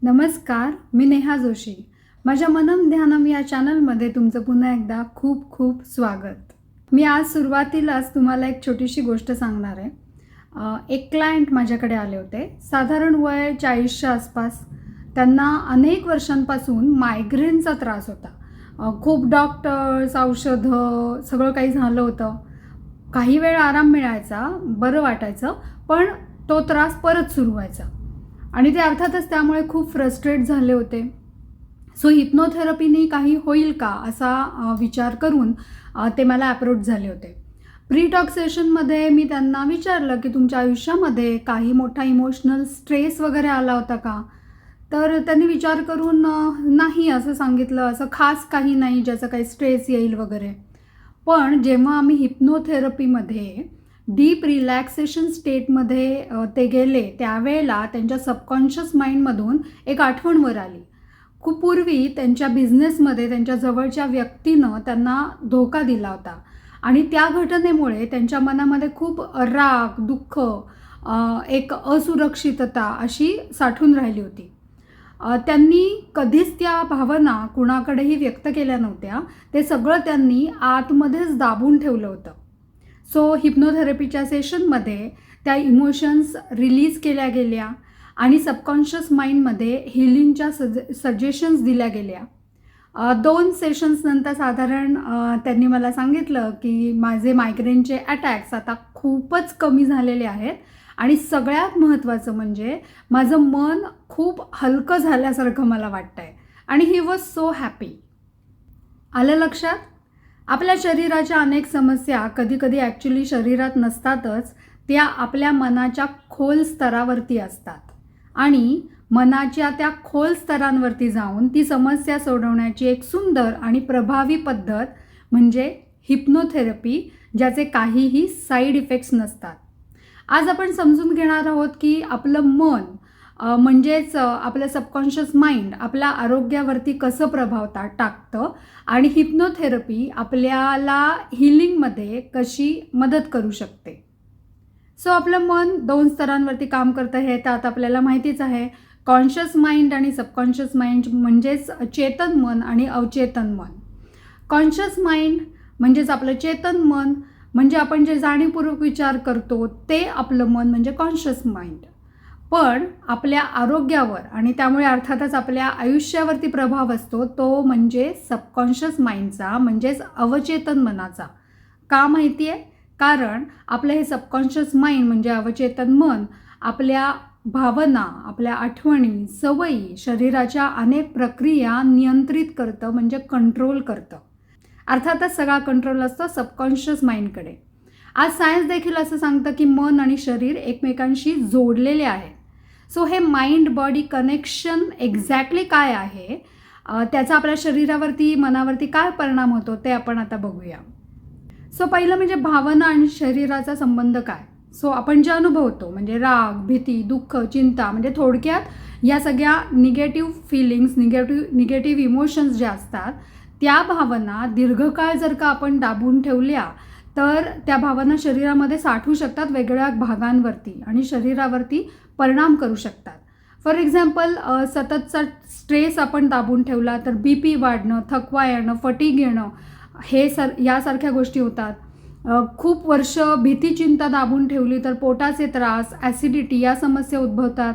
नमस्कार, मी नेहा जोशी. माझ्या मनम ध्यानम या चॅनलमध्ये तुमचं पुन्हा एकदा खूप खूप स्वागत. मी आज सुरुवातीलाच तुम्हाला एक छोटीशी गोष्ट सांगणार आहे. एक क्लायंट माझ्याकडे आले होते. साधारण वय 40च्या आसपास. त्यांना अनेक वर्षांपासून मायग्रेनचा त्रास होता. खूप डॉक्टर्स, औषधं सगळं काही झालं होतं. काही वेळ आराम मिळायचा, बरं वाटायचं, पण तो त्रास परत सुरू व्हायचा. आणि ते अर्थातच त्यामुळे खूप फ्रस्ट्रेट झाले होते. सो हिप्नोथेरपीने काही होईल का असा विचार करून ते मला अप्रोच झाले होते. प्री टॉक सेशनमध्ये मी त्यांना विचारलं की तुमच्या आयुष्यामध्ये काही मोठा इमोशनल स्ट्रेस वगैरे आला होता का? तर त्यांनी विचार करून नाही असं सांगितलं. असं खास काही नाही ज्याचा काही स्ट्रेस येईल वगैरे. पण जेव्हा आम्ही हिप्नोथेरपीमध्ये डीप रिलॅक्सेशन स्टेटमध्ये ते गेले, त्यावेळेला त्यांच्या सबकॉन्शियस माइंडमधून एक आठवण वर आली. खूप पूर्वी त्यांच्या बिझनेसमध्ये त्यांच्या जवळच्या व्यक्तीनं त्यांना धोका दिला होता आणि त्या घटनेमुळे त्यांच्या मनामध्ये खूप राग, दुःख, एक असुरक्षितता अशी साठून राहिली होती. त्यांनी कधीच त्या भावना कुणाकडेही व्यक्त केल्या नव्हत्या. ते सगळं त्यांनी आतमध्येच दाबून ठेवलं होतं. सो हिप्नोथेरपीच्या सेशनमध्ये त्या इमोशन्स रिलीज केल्या गेल्या आणि सबकॉन्शियस माइंडमध्ये हिलिंगच्या सजेशन्स दिल्या गेल्या. 2 सेशन्सनंतर साधारण त्यांनी मला सांगितलं की माझे मायग्रेनचे अटॅक्स आता खूपच कमी झालेले आहेत आणि सगळ्यात महत्त्वाचं म्हणजे माझं मन खूप हलकं झाल्यासारखं मला वाटतं आहे आणि ही वॉज सो हॅपी. आलं लक्षात? आपल्या शरीराच्या अनेक समस्या कधीकधी ॲक्च्युली शरीरात नसतातच, त्या आपल्या मनाच्या खोल स्तरावरती असतात आणि मनाच्या त्या खोल स्तरांवरती जाऊन ती समस्या सोडवण्याची एक सुंदर आणि प्रभावी पद्धत म्हणजे हिप्नोथेरपी, ज्याचे काहीही साईड इफेक्ट्स नसतात. आज आपण समजून घेणार आहोत की आपलं मन म्हणजेच आपलं सबकॉन्शियस माइंड आपल्या आरोग्यावरती कसं प्रभाव टाकतं आणि हिप्नोथेरपी आपल्याला हिलिंगमध्ये कशी मदत करू शकते. सो आपलं मन 2 स्तरांवरती काम करतं हे तर आता आपल्याला माहितीच आहे. कॉन्शियस माइंड आणि सबकॉन्शियस माइंड म्हणजेच चेतन मन आणि अवचेतन मन. कॉन्शियस माइंड म्हणजेच आपलं चेतन मन, म्हणजे आपण जे जाणीवपूर्वक विचार करतो ते आपलं मन म्हणजे कॉन्शियस माइंड. पण आपल्या आरोग्यावर आणि त्यामुळे अर्थातच आपल्या आयुष्यावरती प्रभाव असतो तो म्हणजे सबकॉन्शियस माइंडचा, म्हणजेच अवचेतन मनाचा. का माहिती आहे? कारण आपलं हे सबकॉन्शियस माइंड म्हणजे अवचेतन मन आपल्या भावना, आपल्या आठवणी, सवयी, शरीराच्या अनेक प्रक्रिया नियंत्रित करतं, म्हणजे कंट्रोल करतं. अर्थातच सगळा कंट्रोल असतो सबकॉन्शियस माइंडकडे. आज सायन्स देखील असं सांगतं की मन आणि शरीर एकमेकांशी जोडलेले आहेत. सो हे माइंड बॉडी कनेक्शन एक्झॅक्टली काय आहे, त्याचा आपल्या शरीरावरती, मनावरती काय परिणाम होतो ते आपण आता बघूया. सो पहिलं म्हणजे भावना आणि शरीराचा संबंध काय. सो आपण जे अनुभवतो म्हणजे राग, भीती, दुःख, चिंता, म्हणजे थोडक्यात या सगळ्या निगेटिव्ह फिलिंग्स, निगेटिव्ह इमोशन्स ज्या असतात त्या भावना दीर्घकाळ जर का आपण दाबून ठेवल्या तर त्या भावना शरीरामध्ये साठू शकतात वेगवेगळ्या भागांवरती आणि शरीरावरती परिणाम करू शकतात. फॉर एक्झाम्पल सततचा स्ट्रेस आपण दाबून ठेवला तर BP वाढणं, थकवा येणं, फटीग येणं हे यासारख्या गोष्टी होतात. खूप वर्ष भीती, चिंता दाबून ठेवली तर पोटाचे त्रास, ॲसिडिटी या समस्या उद्भवतात.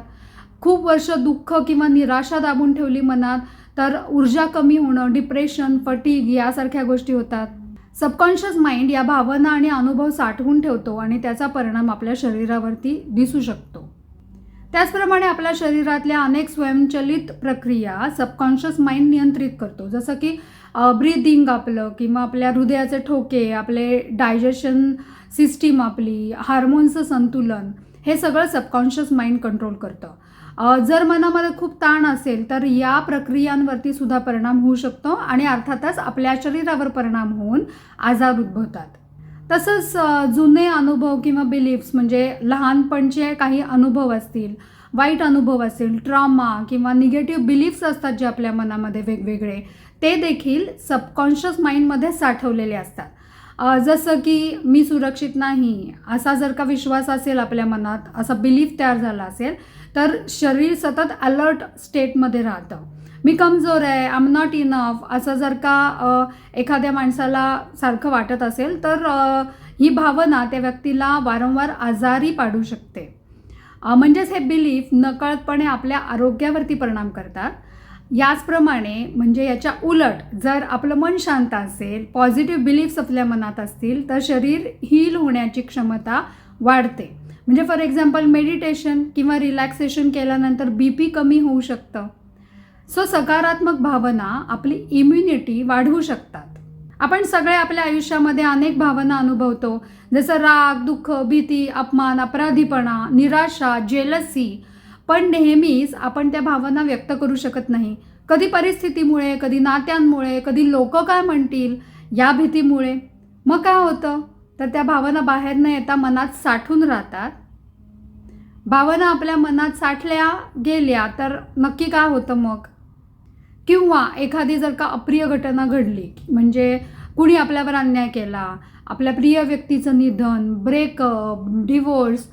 खूप वर्ष दुःख किंवा निराशा दाबून ठेवली मनात तर ऊर्जा कमी होणं, डिप्रेशन, फटीग यासारख्या गोष्टी होतात. सबकॉन्शियस माइंड या भावना आणि अनुभव साठवून ठेवतो आणि त्याचा परिणाम आपल्या शरीरावरती दिसू शकतो. त्याचप्रमाणे आपल्या शरीरातल्या अनेक स्वयंचलित प्रक्रिया सबकॉन्शियस माइंड नियंत्रित करतो. जसं की ब्रीदिंग आपलं, किंवा आपल्या हृदयाचे ठोके, आपले डायजेशन सिस्टीम, आपली हार्मोन्सचं संतुलन, हे सगळं सबकॉन्शियस माइंड कंट्रोल करतं. जर मनामध्ये खूप ताण असेल तर या प्रक्रियांवरती सुद्धा परिणाम होऊ शकतो आणि अर्थातच आपल्या शरीरावर परिणाम होऊन आजार उद्भवतात. तसंच जुने अनुभव किंवा बिलीफ्स, म्हणजे लहानपणचे काही अनुभव असतील, वाईट अनुभव असतील, ट्रॉमा किंवा निगेटिव्ह बिलीफ्स असतात जे आपल्या मनामध्ये वेगवेगळे, ते देखील सबकॉन्शियस माइंडमध्ये साठवलेले असतात. जसं की मी सुरक्षित नाही असा जर का विश्वास असेल आपल्या मनात, असा बिलीफ तयार झाला असेल तर शरीर सतत अलर्ट स्टेटमध्ये राहतं. मी कमजोर आहे, आय एम नॉट इनफ, असं जर का एखाद्या माणसाला सारखं वाटत असेल तर ही भावना त्या व्यक्तीला वारंवार आजारी पाडू शकते. म्हणजेच हे बिलीफ नकळतपणे आपल्या आरोग्यावरती परिणाम करतात. याचप्रमाणे म्हणजे याच्या उलट जर आपलं मन शांत असेल, पॉझिटिव्ह बिलीफ्स आपल्या मनात असतील, तर शरीर हील होण्याची क्षमता वाढते. म्हणजे फॉर एक्झाम्पल मेडिटेशन किंवा रिलॅक्सेशन केल्यानंतर BP कमी होऊ शकतं. सो सकारात्मक भावना आपली इम्युनिटी वाढवू शकतात. आपण सगळे आपल्या आयुष्यामध्ये अनेक भावना अनुभवतो, जसं राग, दुःख, भीती, अपमान, अपराधीपणा, निराशा, जेलसी. पण नेहमीच आपण त्या भावना व्यक्त करू शकत नाही. कधी परिस्थितीमुळे, कधी नात्यांमुळे, कधी लोक काय म्हणतील या भीतीमुळे. मग काय होतं, तर त्या भावना बाहेर न येता मनात साठून राहतात. भावना आपल्या मनात साठल्या गेल्या तर नक्की काय होतं मग? किंवा एखादी जर का अप्रिय घटना घडली, म्हणजे कुणी आपल्यावर अन्याय केला, आपल्या प्रिय व्यक्तीचं निधन, ब्रेकअप, डिवोर्स,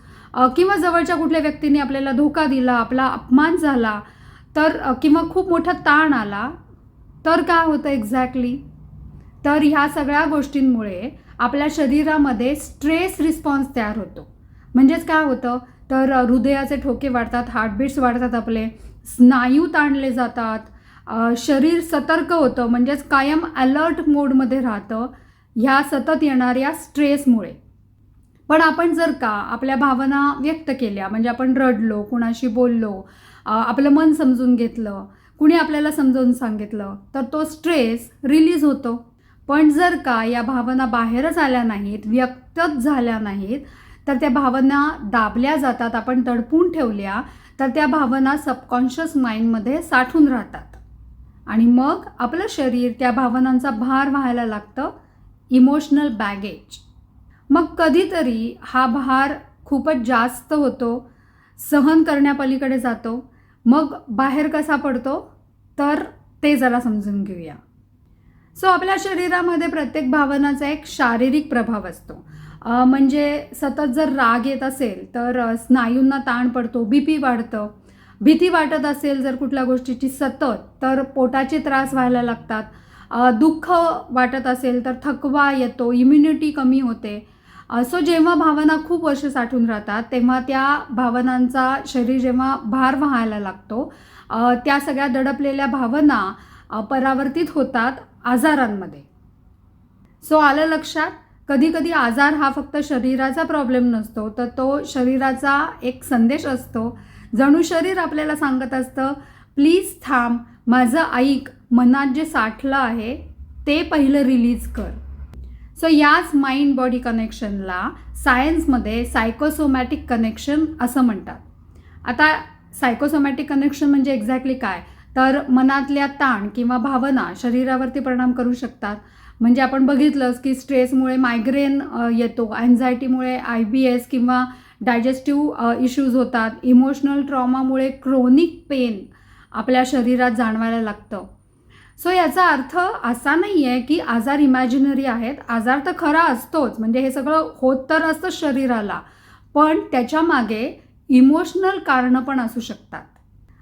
किंवा जवळच्या कुठल्या व्यक्तीने आपल्याला धोका दिला, आपला अपमान झाला, तर किंवा खूप मोठा ताण आला, तर काय होतं एक्झॅक्टली? तर ह्या सगळ्या गोष्टींमुळे आपल्या शरीरामध्ये स्ट्रेस रिस्पॉन्स तयार होतो. म्हणजेच काय होतं, तर हृदयाचे ठोके वाढतात, हार्टबीट्स वाढतात, आपले स्नायू ताणले जातात, शरीर सतर्क होतं, म्हणजेच कायम अलर्ट मोडमध्ये राहतं ह्या सतत येणाऱ्या स्ट्रेसमुळे. पण आपण जर का आपल्या भावना व्यक्त केल्या, म्हणजे आपण रडलो, कुणाशी बोललो, आपलं मन समजून घेतलं, कुणी आपल्याला समजावून सांगितलं, तर तो स्ट्रेस रिलीज होतो. पण जर का या भावना बाहेरच आल्या नाहीत, व्यक्तच झाल्या नाहीत, तर त्या भावना दाबल्या जातात, आपण दडपून ठेवल्या तर त्या भावना सबकॉन्शियस माइंडमध्ये साठून राहतात आणि मग आपलं शरीर त्या भावनांचा भार व्हायला लागतं, इमोशनल बॅगेज. मग कधीतरी हा भार खूपच जास्त होतो, सहन करण्यापलीकडे जातो. मग बाहेर कसा पडतो, तर ते जरा समजून घेऊया. सो आपल्या शरीरामध्ये प्रत्येक भावनाचा एक शारीरिक प्रभाव असतो. म्हणजे सतत जर राग येत असेल तर स्नायूंना ताण पडतो, BP वाढतं. भीती वाटत असेल जर कुठल्या गोष्टीची सतत, तर पोटाचे त्रास व्हायला लागतात. दुःख वाटत असेल तर थकवा येतो, इम्युनिटी कमी होते. सो जेव्हा भावना खूप वर्ष साठून राहतात तेव्हा त्या भावनांचा शरीर जेव्हा भार व्हायला लागतो, त्या सगळ्या दडपलेल्या भावना परावर्तित होतात आजारांमध्ये. सो आलं लक्षात? कधी कधी आजार हा फक्त शरीराचा प्रॉब्लेम नसतो, तर तो शरीराचा एक संदेश असतो. जणू शरीर आपल्याला सांगत असतं, प्लीज थांब, माझं ऐक, मनात जे साठलं आहे ते पहिलं रिलीज कर. सो याच माइंड बॉडी कनेक्शनला सायन्समध्ये सायकोसोमॅटिक कनेक्शन असं म्हणतात. आता सायकोसोमॅटिक कनेक्शन म्हणजे एक्झॅक्टली काय, तर मनातल्या ताण किंवा भावना शरीरावरती परिणाम करू शकतात. म्हणजे आपण बघितलंच की स्ट्रेसमुळे मायग्रेन येतो, अँझायटीमुळे IBS किंवा डायजेस्टिव्ह इश्यूज होतात, इमोशनल ट्रॉमामुळे क्रोनिक पेन आपल्या शरीरात जाणवायला लागतं. सो याचा अर्थ असा नाही आहे की आजार इमॅजिनरी आहेत. आजार तर खरा असतोच, म्हणजे हे सगळं होत तर असतं शरीराला, पण त्याच्या मागे इमोशनल कारणं पण असू शकतात.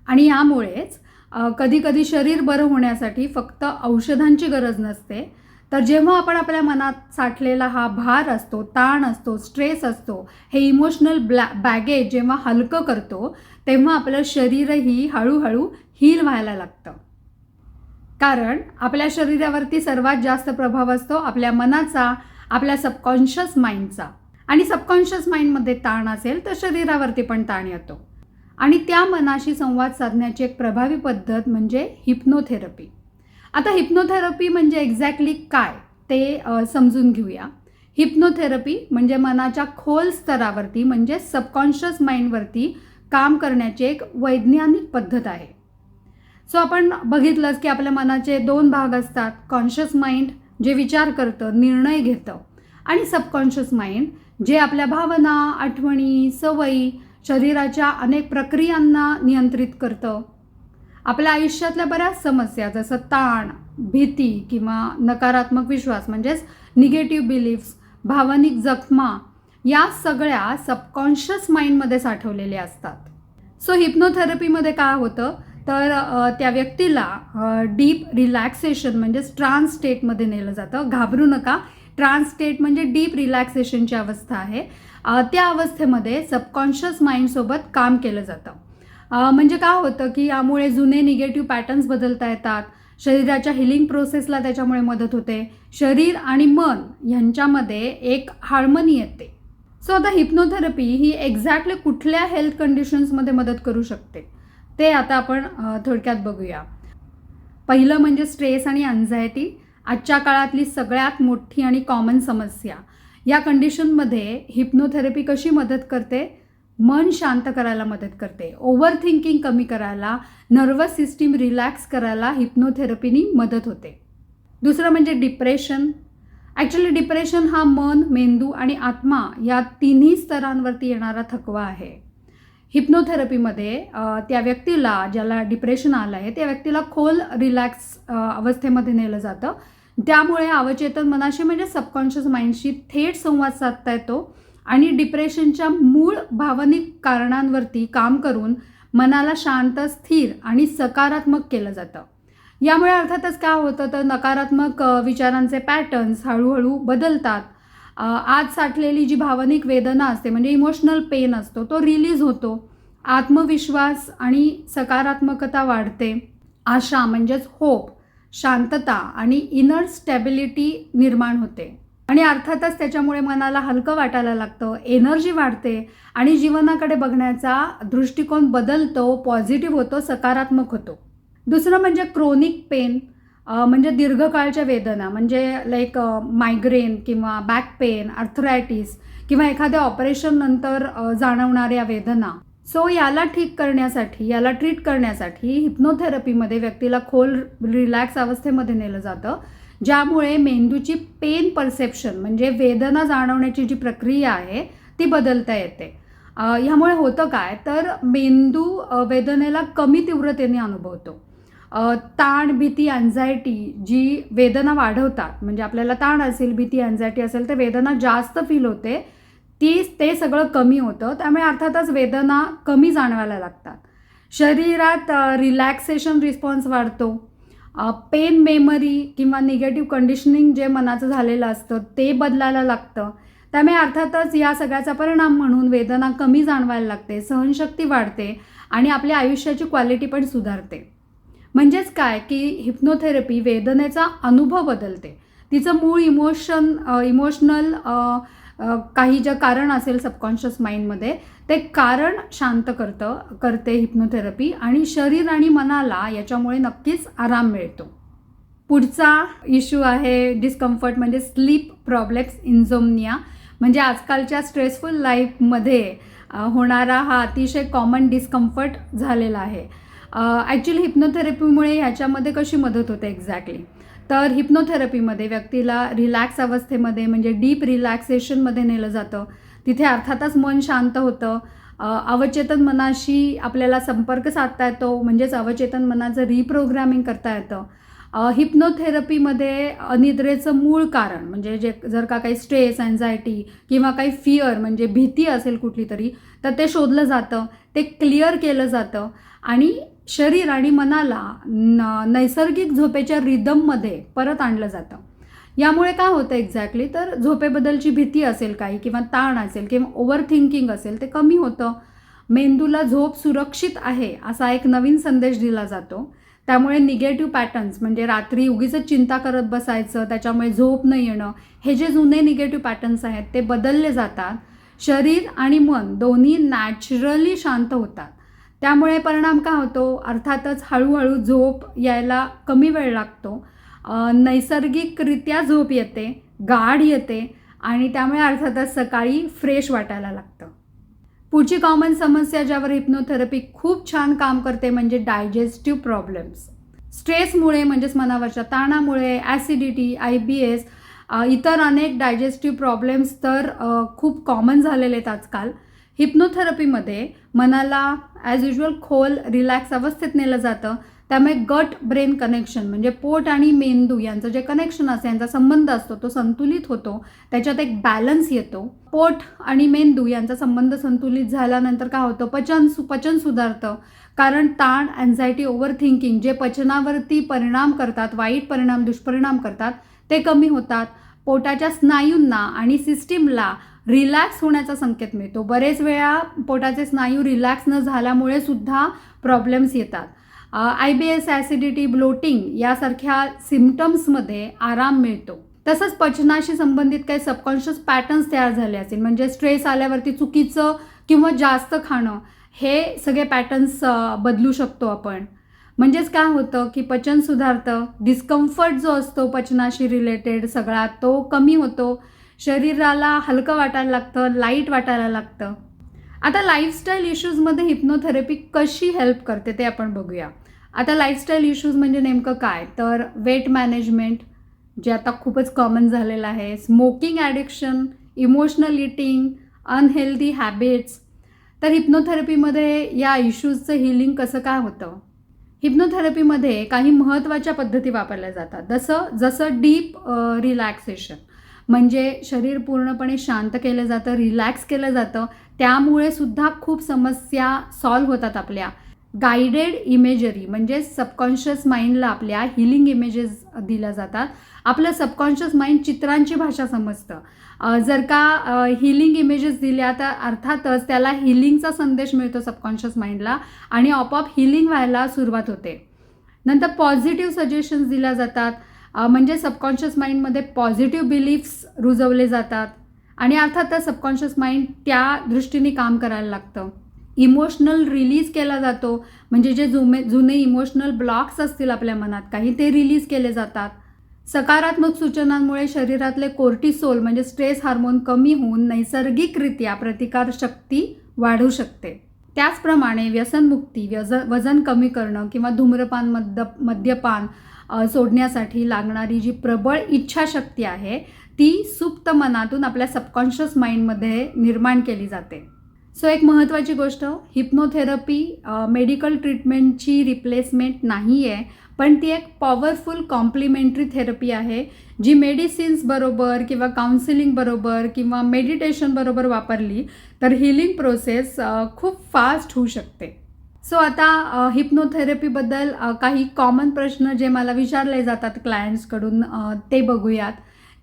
आणि यामुळेच कधी कधी शरीर बरं होण्यासाठी फक्त औषधांची गरज नसते, तर जेव्हा आपण आपल्या मनात साठलेला हा भार असतो, ताण असतो, स्ट्रेस असतो, हे इमोशनल बॅगेज जेव्हा हलकं करतो, तेव्हा आपलं शरीरही हळूहळू हील व्हायला लागतं. कारण आपल्या शरीरावरती सर्वात जास्त प्रभाव असतो आपल्या मनाचा, आपल्या सबकॉन्शियस माइंडचा. आणि सबकॉन्शियस माइंडमध्ये ताण असेल तर शरीरावरती पण ताण येतो. आणि त्या मनाशी संवाद साधण्याची एक प्रभावी पद्धत म्हणजे हिप्नोथेरपी. आता हिप्नोथेरपी म्हणजे एक्झॅक्टली काय ते समजून घेऊया. हिप्नोथेरपी म्हणजे मनाच्या खोल स्तरावरती म्हणजे सबकॉन्शियस माइंडवरती काम करण्याची एक वैज्ञानिक पद्धत आहे. सो आपण बघितलंच की आपल्या मनाचे 2 भाग असतात, कॉन्शियस माइंड जे विचार करतं, निर्णय घेतं, आणि सबकॉन्शियस माइंड जे आपल्या भावना, आठवणी, सवयी, शरीराच्या अनेक प्रक्रियांना नियंत्रित करतं. आपल्या आयुष्यातल्या बऱ्याच समस्या जसं ताण, भीती किंवा नकारात्मक विश्वास म्हणजेच निगेटिव्ह बिलीफ्स, भावनिक जखमा, या सगळ्या सबकॉन्शियस माइंडमध्ये साठवलेल्या असतात. सो हिप्नोथेरपीमध्ये काय होतं तर त्या व्यक्तीला डीप रिलॅक्सेशन म्हणजेच ट्रान्स स्टेटमध्ये नेलं जातं. घाबरू नका, ट्रान्स स्टेट म्हणजे डीप रिलॅक्सेशनची अवस्था आहे. त्या अवस्थेमध्ये सबकॉन्शियस माइंडसोबत काम केलं जातं. म्हणजे काय होतं की यामुळे जुने निगेटिव्ह पॅटर्न्स बदलता येतात. शरीराच्या हिलिंग प्रोसेसला त्याच्यामुळे मदत होते. शरीर आणि मन यांच्यामध्ये एक हार्मनी येते. सो आता हिप्नोथेरपी ही एक्झॅक्टली कुठल्या हेल्थ कंडिशन्समध्ये मदत करू शकते ते आता आपण थोडक्यात बघूया. पहिलं म्हणजे स्ट्रेस आणि अँझायटी, आजच्या काळातली सगळ्यात मोठी आणि कॉमन समस्या. या कंडिशनमध्ये हिप्नोथेरपी कशी मदत करते? मन शांत करायला मदत करते, ओव्हर थिंकिंग कमी करायला, नर्वस सिस्टीम रिलॅक्स करायला हिप्नोथेरपीनी मदत होते. दुसरं म्हणजे डिप्रेशन. ॲक्च्युली डिप्रेशन हा मन, मेंदू आणि आत्मा या तिन्ही स्तरांवरती येणारा थकवा आहे. हिप्नोथेरपीमध्ये त्या व्यक्तीला, ज्याला डिप्रेशन आलं आहे, त्या व्यक्तीला खोल रिलॅक्स अवस्थेमध्ये नेलं जातं. त्यामुळे अवचेतन मनाशी म्हणजे सबकॉन्शियस माइंडशी थेट संवाद साधता येतो आणि डिप्रेशनच्या मूळ भावनिक कारणांवरती काम करून मनाला शांत, स्थिर आणि सकारात्मक केलं जातं. यामुळे अर्थातच काय होतं तर नकारात्मक विचारांचे पॅटर्न्स हळूहळू बदलतात. आत साठलेली जी भावनिक वेदना असते म्हणजे इमोशनल पेन असतो तो रिलीज होतो. आत्मविश्वास आणि सकारात्मकता वाढते. आशा म्हणजेच होप, शांतता आणि इनर स्टॅबिलिटी निर्माण होते. आणि अर्थातच त्याच्यामुळे मनाला हलकं वाटायला लागतं, एनर्जी वाढते आणि जीवनाकडे बघण्याचा दृष्टिकोन बदलतो, पॉझिटिव्ह होतो, सकारात्मक होतो. दुसरं म्हणजे क्रोनिक पेन, म्हणजे दीर्घकाळच्या वेदना, म्हणजे लाईक मायग्रेन किंवा बॅक पेन, आर्थरायटिस किंवा एखाद्या ऑपरेशननंतर जाणवणाऱ्या वेदना. सो याला ट्रीट करण्यासाठी हिप्नोथेरपीमध्ये व्यक्तीला खोल रिलॅक्स अवस्थेमध्ये नेलं जातं, ज्यामुळे मेंदूची पेन परसेप्शन म्हणजे वेदना जाणवण्याची जी प्रक्रिया आहे ती बदलता येते. ह्यामुळे होतं काय तर मेंदू वेदनेला कमी तीव्रतेने अनुभवतो. ताण, भीती, अँझायटी जी वेदना वाढवतात, म्हणजे आपल्याला ताण असेल, भीती, अँझायटी असेल तर वेदना जास्त फील होते, ते सगळं कमी होतं. त्यामुळे अर्थातच वेदना कमी जाणवायला लागतात. शरीरात रिलॅक्सेशन रिस्पॉन्स वाढतो. पेन मेमरी किंवा निगेटिव्ह कंडिशनिंग जे मनाचं झालेलं असतं ते बदलायला लागतं. त्यामुळे अर्थातच या सगळ्याचा परिणाम म्हणून वेदना कमी जाणवायला लागते, सहनशक्ती वाढते आणि आपल्या आयुष्याची क्वालिटी पण सुधारते. म्हणजेच काय की हिप्नोथेरपी वेदनेचा अनुभव बदलते. तिचं मूळ इमोशनल काही जे कारण असेल सबकॉन्शियस माइंडमध्ये ते कारण शांत करते हिप्नोथेरपी आणि शरीर आणि मनाला याच्यामुळे नक्कीच आराम मिळतो. पुढचा इश्यू आहे डिस्कम्फर्ट म्हणजे स्लीप प्रॉब्लेम्स, इन्झोम्निया. म्हणजे आजकालच्या स्ट्रेसफुल लाईफमध्ये होणारा हा अतिशय कॉमन डिस्कम्फर्ट झालेला आहे. ॲक्च्युली हिप्नोथेरपीमुळे ह्याच्यामध्ये कशी मदत होते एक्झॅक्टली तर हिप्नोथेरपीमध्ये व्यक्तीला रिलॅक्स अवस्थेमध्ये म्हणजे डीप रिलॅक्सेशनमध्ये नेलं जातं. तिथे अर्थातच मन शांत होतं. अवचेतन मनाशी आपल्याला संपर्क साधता येतो, म्हणजेच अवचेतन मनाचं रिप्रोग्रॅमिंग करता येतं. हिप्नोथेरपीमध्ये अनिद्रेचं मूळ कारण म्हणजे जर का काही स्ट्रेस, अँझायटी किंवा काही फिअर म्हणजे भीती असेल कुठली तरी तर ते शोधलं जातं, ते क्लिअर केलं जातं आणि शरीर आणि मनाला नैसर्गिक झोपेच्या रिदममध्ये परत आणलं जातं. यामुळे काय होतं एक्झॅक्टली तर झोपेबद्दलची भीती असेल काही किंवा ताण असेल किंवा ओव्हर थिंकिंग असेल ते कमी होतं. मेंदूला झोप सुरक्षित आहे असा एक नवीन संदेश दिला जातो. त्यामुळे निगेटिव्ह पॅटर्न्स म्हणजे रात्री उगीच चिंता करत बसायचं, त्याच्यामुळे झोप न येणं, हे जे जुने निगेटिव्ह पॅटर्न्स आहेत ते बदलले जातात. शरीर आणि मन दोन्ही नॅचरली शांत होतात. त्यामुळे परिणाम काय होतो अर्थातच हळूहळू झोप यायला कमी वेळ लागतो. नैसर्गिकरित्या झोप येते, गाढ येते आणि त्यामुळे अर्थातच सकाळी फ्रेश वाटायला लागतं. पुढची कॉमन समस्या ज्यावर हिप्नोथेरपी खूप छान काम करते म्हणजे डायजेस्टिव्ह प्रॉब्लेम्स. स्ट्रेसमुळे म्हणजेच मनावरच्या ताणामुळे ॲसिडिटी, IBS, इतर अनेक डायजेस्टिव्ह प्रॉब्लेम्स तर खूप कॉमन झालेले आहेत आजकाल. हिप्नोथेरपीमध्ये मनाला ॲज युजल खोल रिलॅक्स अवस्थेत नेलं जातं. त्यामुळे गट ब्रेन कनेक्शन म्हणजे पोट आणि मेंदू यांचं जे कनेक्शन असतं, यांचा संबंध असतो तो संतुलित होतो, त्याच्यात एक बॅलन्स येतो. पोट आणि मेंदू यांचा संबंध संतुलित झाल्यानंतर काय होतं, पचन सुधारतं. कारण ताण, अँझायटी, ओव्हर थिंकिंग जे पचनावरती परिणाम करतात, वाईट परिणाम, दुष्परिणाम करतात, ते कमी होतात. पोटाच्या स्नायूंना आणि सिस्टीमला रिलॅक्स होण्याचा संकेत मिळतो. बरेच वेळा पोटाचे स्नायू रिलॅक्स न झाल्यामुळे सुद्धा प्रॉब्लेम्स येतात. IBS, ॲसिडिटी, ब्लोटिंग यासारख्या सिम्पटम्समध्ये आराम मिळतो. तसंच पचनाशी संबंधित काही सबकॉन्शियस पॅटर्न्स तयार झाले असतील, म्हणजे स्ट्रेस आल्यावरती चुकीचं किंवा जास्त खाणं, हे सगळे पॅटर्न्स बदलू शकतो आपण. म्हणजेच काय होतं की पचन सुधारतं, डिस्कम्फर्ट जो असतो पचनाशी रिलेटेड सगळा तो कमी होतो, शरीराला हलकं वाटायला लागतं, लाईट वाटायला लागतं. आता लाईफस्टाईल इश्यूजमध्ये हिप्नोथेरपी कशी हेल्प करते ते आपण बघूया. आता लाईफस्टाईल इश्यूज म्हणजे नेमकं काय, तर वेट मॅनेजमेंट जे आता खूपच कॉमन झालेलं आहे, smoking addiction, emotional eating, unhealthy habits. तर हिप्नोथेरपीमध्ये या इश्यूजचं हिलिंग कसं काय होतं. हिप्नोथेरपीमध्ये काही महत्त्वाच्या पद्धती वापरल्या जातात. जसं डीप रिलॅक्सेशन म्हणजे शरीर पूर्णपणे शांत केलं जातं, रिलॅक्स केलं जातं, त्यामुळे सुद्धा खूप समस्या सॉल्व्ह होतात आपल्या. गायडेड इमेजरी म्हणजे सबकॉन्शियस माइंडला आपल्या हिलिंग इमेजेस दिल्या जातात. आपलं सबकॉन्शियस माइंड चित्रांची भाषा समजतं. जर का हिलिंग इमेजेस दिल्या तर अर्थातच त्याला हिलिंगचा संदेश मिळतो सबकॉन्शियस माइंडला आणि आपोआप हिलिंग व्हायला सुरुवात होते. नंतर पॉझिटिव्ह सजेशन्स दिल्या जातात, म्हणजे सबकॉन्शियस माइंडमध्ये पॉझिटिव्ह बिलीफ्स रुजवले जातात आणि अर्थातच सबकॉन्शियस माइंड त्या दृष्टीने काम करायला लागतं. इमोशनल रिलीज केला जातो, म्हणजे जे जुने इमोशनल ब्लॉक्स असतील आपल्या मनात काही, ते रिलीज केले जातात. सकारात्मक सूचनांमुळे शरीरातले कोर्टिसोल म्हणजे स्ट्रेस हार्मोन कमी होऊन नैसर्गिकरित्या प्रतिकारशक्ती वाढू शकते. त्याचप्रमाणे व्यसनमुक्ती, वजन कमी करणं किंवा धूम्रपान, मद्यपान सोडण्यासाठी लागणारी जी प्रबळ इच्छाशक्ती आहे ती सुप्त मनातून आपल्या सबकॉन्शियस माइंडमध्ये निर्माण केली जाते. सो एक महत्त्वाची गोष्ट, हिप्नोथेरपी मेडिकल ट्रीटमेंटची रिप्लेसमेंट नाही आहे, पण ती एक पॉवरफुल कॉम्प्लिमेंटरी थेरपी आहे जी मेडिसिन्स बरोबर किंवा काउन्सिलिंग बरोबर किंवा मेडिटेशन बरोबर वापरली तर हिलिंग प्रोसेस खूप फास्ट होऊ शकते. सो आता हिप्नोथेरपीबद्दल काही कॉमन प्रश्न जे मला विचारले जातात क्लायंट्सकडून ते बघूयात.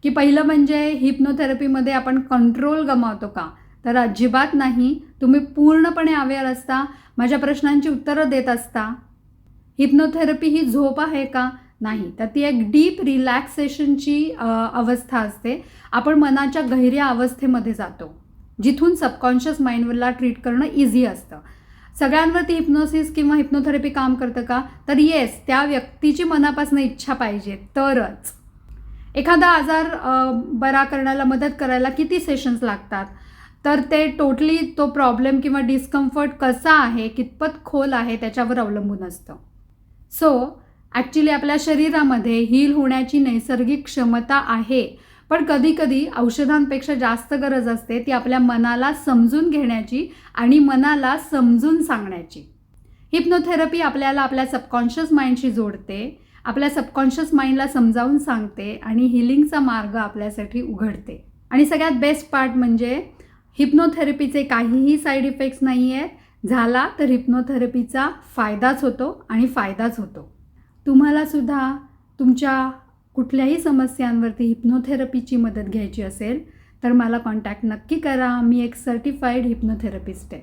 की पहिलं म्हणजे हिप्नोथेरपीमध्ये आपण कंट्रोल गमावतो का, तर अजिबात नाही. तुम्ही पूर्णपणे अवेअर असता, माझ्या प्रश्नांची उत्तरं देत असता. हिप्नोथेरपी ही झोप आहे का, नाही, तर ती एक डीप रिलॅक्सेशनची अवस्था असते. आपण मनाच्या गहिऱ्या अवस्थेमध्ये जातो जिथून सबकॉन्शियस माइंडला ट्रीट करणं इझी असतं. सगळ्यांवरती हिप्नोसिस किंवा हिप्नोथेरपी काम करतं का, तर येस, त्या व्यक्तीची मनापासून इच्छा पाहिजे तरच. एखादा आजार बरा करण्याला मदत करायला किती सेशन्स लागतात, तर ते टोटली तो प्रॉब्लेम किंवा डिस्कम्फर्ट कसा आहे, कितपत खोल आहे त्याच्यावर अवलंबून असतं. सो ॲक्च्युली आपल्या शरीरामध्ये हील होण्याची नैसर्गिक क्षमता आहे, पण कधीकधी औषधांपेक्षा जास्त गरज असते ती आपल्या मनाला समजून घेण्याची आणि मनाला समजून सांगण्याची. हिप्नोथेरपी आपल्याला आपल्या सबकॉन्शियस माइंडशी जोडते, आपल्या सबकॉन्शियस माइंडला समजावून सांगते आणि हिलिंगचा मार्ग आपल्यासाठी उघडते. आणि सगळ्यात बेस्ट पार्ट म्हणजे हिप्नोथेरपीचे काहीही साईड इफेक्ट्स नाही आहेत. झाला तर हिप्नोथेरपीचा फायदाच होतो आणि फायदाच होतो. तुम्हाला सुद्धा तुमच्या कुठल्याही समस्यांवरती हिप्नोथेरपीची मदत घ्यायची असेल तर मला कॉन्टॅक्ट नक्की करा. मी एक सर्टिफाईड हिप्नोथेरपिस्ट आहे.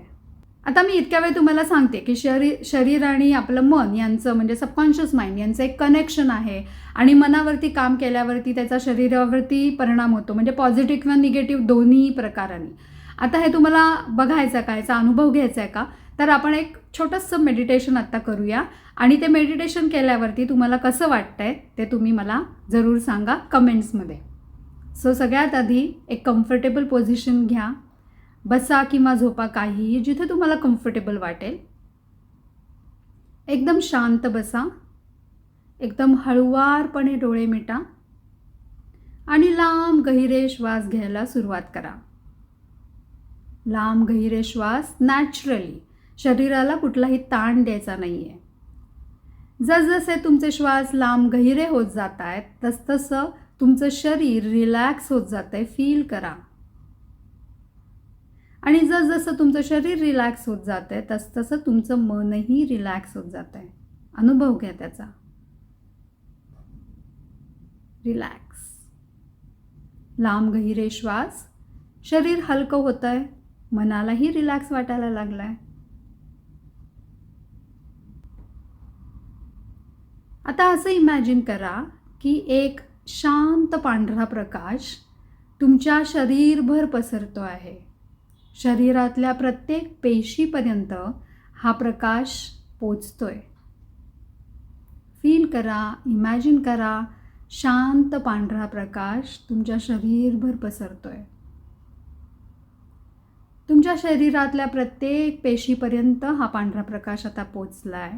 आता मी इतक्या वेळ तुम्हाला सांगते की शरीर आणि आपलं मन यांचं म्हणजे सबकॉन्शियस माइंड यांचं एक कनेक्शन आहे आणि मनावरती काम केल्यावरती त्याचा शरीरावरती परिणाम होतो, म्हणजे पॉझिटिव्ह किंवा निगेटिव्ह दोन्ही प्रकारांनी. आता हे तुम्हाला बघायचं का, याचा अनुभव घ्यायचा आहे का, तर आपण एक छोटंसं मेडिटेशन आत्ता करूया आणि ते मेडिटेशन केल्यावरती तुम्हाला कसं वाटतंय ते तुम्ही मला जरूर सांगा कमेंट्समध्ये. सो सगळ्यात आधी एक कम्फर्टेबल पोझिशन घ्या. बसा किंवा झोपा, काहीही जिथे तुम्हाला कम्फर्टेबल वाटेल. एकदम शांत बसा, एकदम हळुवारपणे डोळे मिटा आणि लांब गहिरे श्वास घ्यायला सुरुवात करा. लांब गहिरे श्वास नॅचरली, शरीराला कुठलाही ताण द्यायचा नाही आहे. जसजसे तुमचे श्वास लांब गहिरे होत जात आहेत तसतसं तुमचं शरीर रिलॅक्स होत जात आहे. फील करा. आणि जसजसं तुमचं शरीर रिलॅक्स होत जात आहे तसतसं तुमचं मनही रिलॅक्स होत जात आहे. अनुभव घ्या त्याचा. रिलॅक्स. लांब गहिरे श्वास. शरीर हलकं होत आहे. मनालाही रिलॅक्स वाटायला लागलाय. आता असं इमॅजिन करा की एक शांत पांढरा प्रकाश तुमच्या शरीरभर पसरतो आहे. शरीरातल्या प्रत्येक पेशीपर्यंत हा प्रकाश पोचतोय. फील करा, इमॅजिन करा, शांत पांढरा प्रकाश तुमच्या शरीरभर पसरतोय. तुमच्या शरीरातल्या प्रत्येक पेशीपर्यंत हा पांढरा प्रकाश आता पोचलाय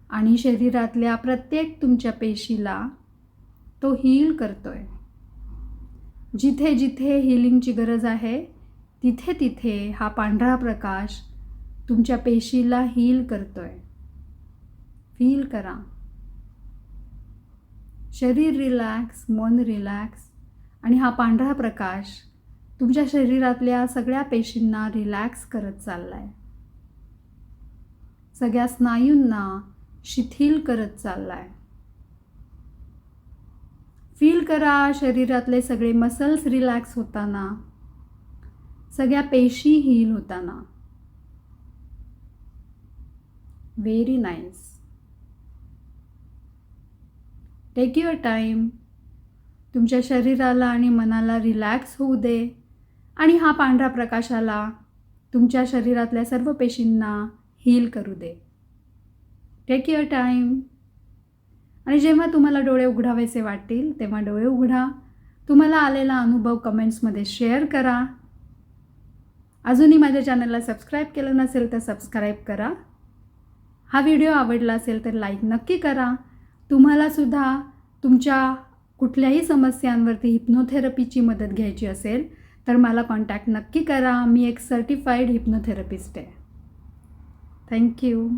आणि शरीरातल्या प्रत्येक तुमच्या पेशीला तो हील करतोय. जिथे जिथे हीलिंगची गरज आहे तिथे तिथे हा पांढरा प्रकाश तुमच्या पेशीला हील करतोय. फील करा. शरीर रिलॅक्स, मन रिलॅक्स आणि हा पांढरा प्रकाश तुमच्या शरीरातल्या सगळ्या पेशींना रिलॅक्स करत चाललाय. सगळ्या स्नायूंना शिथिल करत चाललाय. फील करा शरीरातले सगळे मसल्स रिलॅक्स होताना, सगळ्या पेशी हील होताना. Very nice. Take your time. तुमच्या शरीराला आणि मनाला रिलॅक्स होऊ दे आणि हा पांढरा प्रकाशाला तुमच्या शरीरातल्या सर्व पेशींना हील करू दे. Take your time. आणि जेव्हा तुम्हाला डोळे उघडावेसे वाटतील तेव्हा डोळे उघडा. तुम्हाला आलेला अनुभव कमेंट्समध्ये शेअर करा. अजूनही माझ्या चॅनलला सबस्क्राईब केलं नसेल तर सबस्क्राईब करा. हा व्हिडिओ आवडला असेल तर लाईक नक्की करा. तुम्हालासुद्धा तुमच्या कुठल्याही समस्यांवरती हिप्नोथेरपीची मदत घ्यायची असेल तर मला कॉन्टॅक्ट नक्की करा. मी एक सर्टिफाईड हिप्नोथेरपिस्ट आहे. थँक्यू.